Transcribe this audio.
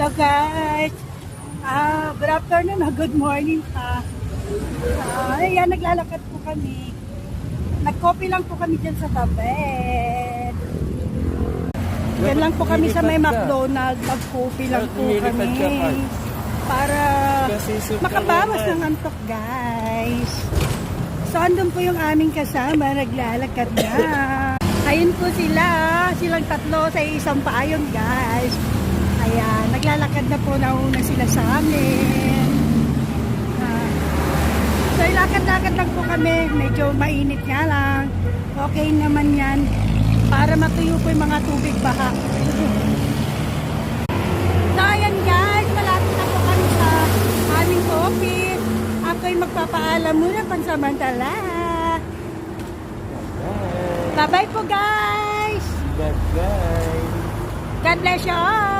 Hello guys. Good afternoon, good morning pa. Ayan, naglalakad po kami. Nag-coffee lang po kami dyan sa tabi. Diyan lang po kami sa may McDonald's. Nag-coffee lang po kami. Para makabawas ng antok guys. So andun po yung aming kasama, naglalakad na. Ayun po sila, silang tatlo sa isang paayon guys. Ayan, naglalakad na po, nauna sila sa amin. So lakad-lakad lang po kami, medyo mainit nga lang. Okay naman yan, para matuyo po yung mga tubig baha. So ayan guys, malapit na po kami sa aming office. Ako'y magpapaalam muna pansamantala. Bye-bye po guys! Bye-bye! God bless you all!